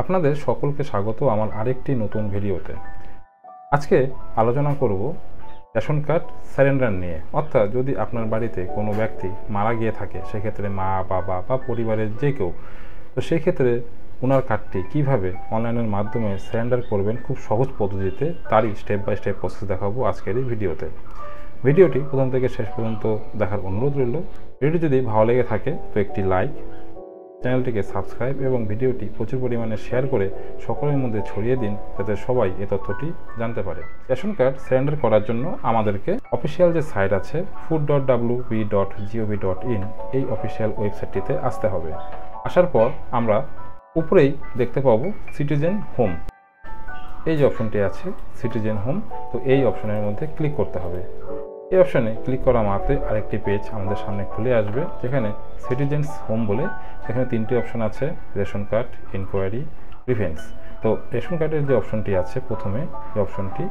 আপনাদের সকলকে স্বাগত আমার আরেকটি নতুন ভিডিওতে। আজকে আলোচনা করব রেশন কার্ড সারেন্ডার নিয়ে। অর্থাৎ যদি আপনার বাড়িতে কোনো ব্যক্তি মারা গিয়ে থাকে, সেক্ষেত্রে মা, বাবা বা পরিবারের যে কেউ, তো সেই ক্ষেত্রে ওনার কার্ডটি কীভাবে অনলাইনের মাধ্যমে সারেন্ডার করবেন খুব সহজ পদ্ধতিতে, তারই স্টেপ বাই স্টেপ প্রসেস দেখাবো আজকের এই ভিডিওতে। ভিডিওটি প্রথম থেকে শেষ পর্যন্ত দেখার অনুরোধ রইল। ভিডিওটি যদি ভালো লেগে থাকে তো একটি লাইক, চ্যানেলটিকে সাবস্ক্রাইব এবং ভিডিওটি প্রচুর পরিমাণে শেয়ার করে সকলের মধ্যে ছড়িয়ে দিন, যাতে সবাই এই তথ্যটি জানতে পারে। রেশন কার্ড সারেন্ডার করার জন্য আমাদেরকে অফিসিয়াল যে সাইট আছে food.wb.gov.in এই অফিসিয়াল ওয়েবসাইটটিতে আসতে হবে। আসার পর আমরা উপরেই দেখতে পাবো সিটিজেন হোম, এই যে অপশনটি আছে সিটিজেন হোম, তো এই অপশনের মধ্যে ক্লিক করতে হবে। এই অপশানে ক্লিক করা মাত্রই আরেকটি পেজ আমাদের সামনে খুলে আসবে, যেখানে সিটিজেন্স হোম বলে সেখানে তিনটি অপশন আছে: রেশন কার্ড, ইনকোয়ারি, গ্রিভেন্স। তো রেশন কার্ডের যে অপশনটি আছে প্রথমে, এই অপশনটি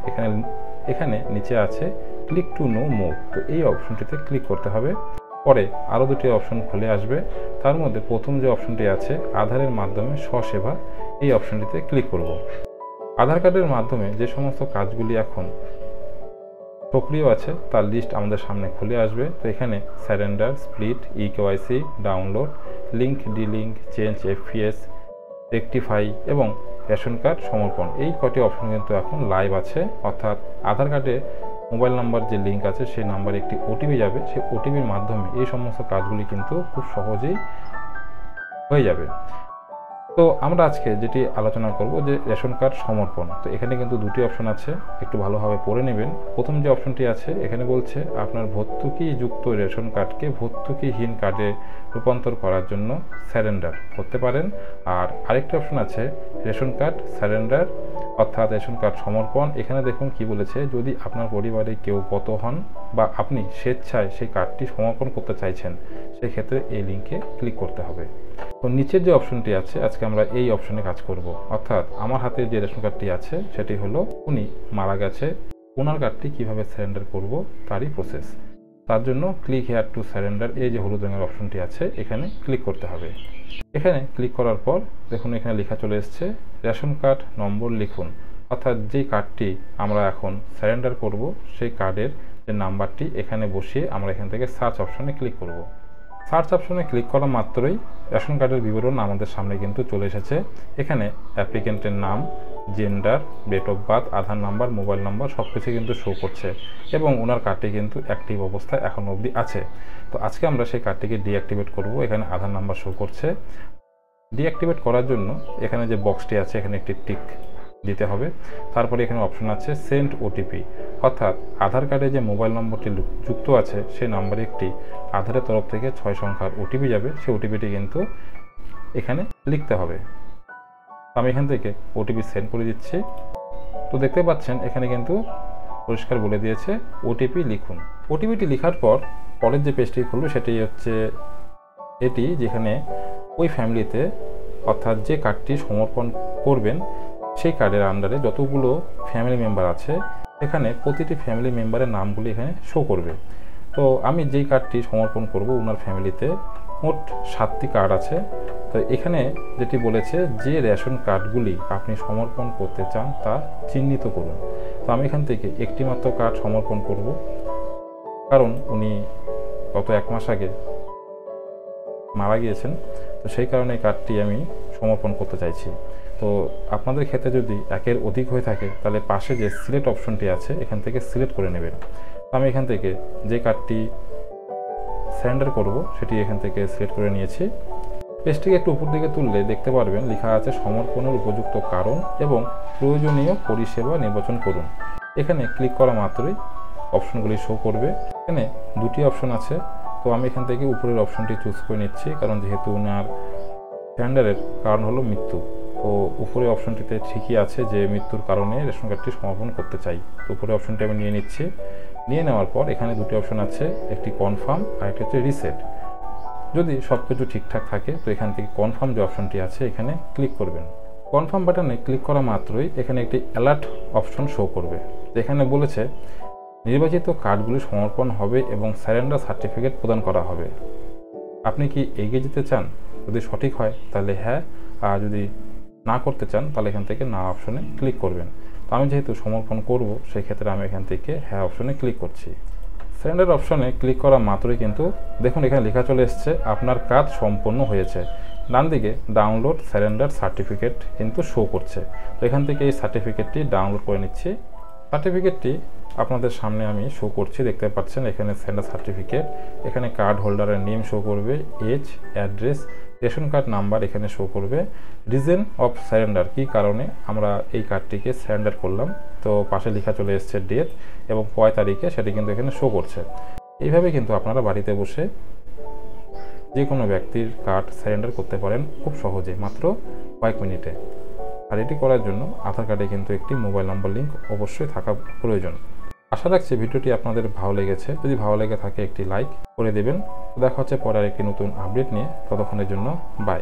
এখানে নিচে আছে ক্লিক টু নো মোর, তো এই অপশনটিতে ক্লিক করতে হবে। পরে আরও দুটি অপশন খুলে আসবে, তার মধ্যে প্রথম যে অপশনটি আছে আধারের মাধ্যমে স্বসেবা, এই অপশনটিতে ক্লিক করব। আধার কার্ডের মাধ্যমে যে সমস্ত কাজগুলি এখন সক্রিয় আছে তার লিস্ট আমাদের সামনে খুলে আসবে। তো এখানে surrender, split, eKYC, download, link, ডিলিঙ্ক, change FPS, rectify এবং রেশন কার্ড সমর্পণ, এই কটি অপশন কিন্তু এখন লাইভ আছে। অর্থাৎ আধার কার্ডে মোবাইল নাম্বার যে লিঙ্ক আছে সেই নাম্বারে একটি ওটিপি যাবে, সেই ওটিপির মাধ্যমে এই সমস্ত কাজগুলি কিন্তু খুব সহজেই হয়ে যাবে। তো আমরা আজকে যেটি আলোচনা করব যে রেশন কার্ড সমর্পণ। তো এখানে কিন্তু দুটি অপশন আছে, একটু ভালোভাবে পড়ে নেবেন। প্রথম যে অপশনটি আছে এখানে বলছে আপনার ভর্তুকিযুক্ত রেশন কার্ডকে ভর্তুকিহীন কার্ডে রূপান্তর করার জন্য সারেন্ডার করতে পারেন। আর আরেকটি অপশন আছে রেশন কার্ড সারেন্ডার অর্থাৎ রেশন কার্ড সমর্পণ। এখানে দেখুন কি বলেছে, যদি আপনার পরিবারে কেউ গত হন বা আপনি স্বেচ্ছায় সেই কার্ডটি সমর্পণ করতে চাইছেন, সেই ক্ষেত্রে এই লিঙ্কে ক্লিক করতে হবে। তো নিচের যে অপশনটি আছে আজকে আমরা এই অপশনে কাজ করব। অর্থাৎ আমার হাতে যে রেশন কার্ডটি আছে সেটি হলো উনি মারা গেছে, ওনার কার্ডটি কীভাবে সারেন্ডার করব তারই প্রসেস। তার জন্য ক্লিক হেয়ার টু সারেন্ডার, এই যে হলুদ রঙের অপশনটি আছে এখানে ক্লিক করতে হবে। এখানে ক্লিক করার পর দেখুন এখানে লেখা চলে এসছে রেশন কার্ড নম্বর লিখুন। অর্থাৎ যেই কার্ডটি আমরা এখন সারেন্ডার করব সেই কার্ডের যে নাম্বারটি এখানে বসিয়ে আমরা এখান থেকে সার্চ অপশনে ক্লিক করব। সার্চ অপশনে ক্লিক করা মাত্রই রেশন কার্ডের বিবরণ আমাদের সামনে কিন্তু চলে এসেছে। এখানে অ্যাপ্লিকেন্টের নাম, gender, date of birth, Aadhaar number, mobile number সব কিছু কিন্তু শো করছে এবং ওনার কার্ডটি কিন্তু অ্যাক্টিভ অবস্থায় এখন অবধি আছে। তো আজকে আমরা সেই কার্ডটিকে ডিঅ্যাক্টিভেট করব। এখানে আধার নাম্বার শো করছে। ডিঅ্যাক্টিভেট করার জন্য এখানে যে বক্সটি আছে এখানে একটি টিক দিতে হবে। তারপরে এখানে অপশন আছে সেন্ড ওটিপি, অর্থাৎ আধার কার্ডে যে মোবাইল নম্বরটি যুক্ত আছে সেই নাম্বারে একটি আধারের তরফ থেকে 6 সংখ্যার ওটিপি যাবে, সেই ওটিপিটি কিন্তু এখানে লিখতে হবে। আমি এখান থেকে ওটিপি সেন্ড করে দিচ্ছি। তো দেখতে পাচ্ছেন এখানে কিন্তু পরিষ্কার বলে দিয়েছে ওটিপি লিখুন। ওটিপিটি লেখার পর পরের যে পেজটি খুলবে সেটি হচ্ছে এটি, যেখানে ওই ফ্যামিলিতে অর্থাৎ যে কার্ডটি সমর্পণ করবেন সেই কার্ডের আন্ডারে যতগুলো ফ্যামিলি মেম্বার আছে এখানে প্রতিটি ফ্যামিলি মেম্বারের নামগুলি এখানে শো করবে। তো আমি যেই কার্ডটি সমর্পণ করব ওনার ফ্যামিলিতে মোট 7টি কার্ড আছে। তো এখানে যেটি বলেছে যে রেশন কার্ডগুলি আপনি সমর্পণ করতে চান তা চিহ্নিত করুন। তো আমি এখান থেকে একটি মাত্র কার্ড সমর্পণ করব, কারণ উনি গত 1 মাস আগে মারা গিয়েছেন। তো সেই কারণে এই কার্ডটি আমি সমর্পণ করতে চাইছি। তো আপনাদের ক্ষেত্রে যদি একের অধিক হয়ে থাকে তাহলে পাশে যে সিলেক্ট অপশনটি আছে এখান থেকে সিলেক্ট করে নেবেন। তো আমি এখান থেকে যে কার্ডটি সারেন্ডার করব সেটি এখান থেকে সিলেক্ট করে নিয়েছি। পেজটিকে একটু উপর দিকে তুললে দেখতে পারবেন লেখা আছে সমর্পণের উপযুক্ত কারণ এবং প্রয়োজনীয় পরিষেবা নির্বাচন করুন। এখানে ক্লিক করা মাত্রই অপশনগুলি শো করবে। এখানে দুটি অপশন আছে, তো আমি এখান থেকে উপরের অপশনটি চুজ করে নিচ্ছি, কারণ যেহেতু ওনার সারেন্ডারের কারণ হলো মৃত্যু। তো উপরে অপশনটিতে ঠিকই আছে যে মৃত্যুর কারণে রেশন কার্ডটি সমর্পণ করতে চাই। তো উপরে অপশনটি আমি নিয়ে নিচ্ছি। নিয়ে নেওয়ার পর এখানে দুটি অপশন আছে, একটি কনফার্ম আর একটি হচ্ছে রিসেট। যদি সব কিছু ঠিকঠাক থাকে তো এখান থেকে কনফার্ম যে অপশনটি আছে এখানে ক্লিক করবেন। কনফার্ম বাটনে ক্লিক করা মাত্রই এখানে একটি অ্যালার্ট অপশন শো করবে। এখানে বলেছে নির্বাচিত কার্ডগুলি সমর্পণ হবে এবং সারেন্ডার সার্টিফিকেট প্রদান করা হবে। আপনি কি এগিয়ে যেতে চান? যদি সঠিক হয় তাহলে হ্যাঁ, আর যদি না করতে চান তাহলে এখান থেকে না অপশনে ক্লিক করবেন। তো আমি যেহেতু সমর্পণ করব সেই ক্ষেত্রে আমি এখান থেকে হ্যাঁ অপশনে ক্লিক করছি। সারেন্ডার অপশনে ক্লিক করা মাত্রই কিন্তু দেখুন এখানে লেখা চলে এসছে আপনার কাজ সম্পন্ন হয়েছে। ডান দিকে ডাউনলোড সারেন্ডার সার্টিফিকেট কিন্তু শো করছে। তো এখান থেকে এই সার্টিফিকেটটি ডাউনলোড করে নিচ্ছি। সার্টিফিকেটটি আপনাদের সামনে আমি শো করছি, দেখতে পাচ্ছেন এখানে সারেন্ডার সার্টিফিকেট, এখানে কার্ড হোল্ডারের নেম শো করবে, age, address, ration card number এখানে শো করবে, রিজন অফ সারেন্ডার কী কারণে আমরা এই কার্ডটিকে সারেন্ডার করলাম, তো পাশে লেখা চলে এসছে ডেট এবং কয় তারিখে সেটি কিন্তু এখানে শো করছে। এইভাবে কিন্তু আপনারা বাড়িতে বসে যে কোনো ব্যক্তির কার্ড সারেন্ডার করতে পারেন খুব সহজে, মাত্র কয়েক মিনিটে। আর এটি করার জন্য আধার কার্ডে কিন্তু একটি মোবাইল নম্বর লিঙ্ক অবশ্যই থাকা প্রয়োজন। আশা রাখছি ভিডিওটি আপনাদের ভালো লেগেছে। যদি ভালো লেগে থাকে একটি লাইক করে দেবেন। দেখা হচ্ছে পরে একটি নতুন আপডেট নিয়ে, ততক্ষণের জন্য বাই।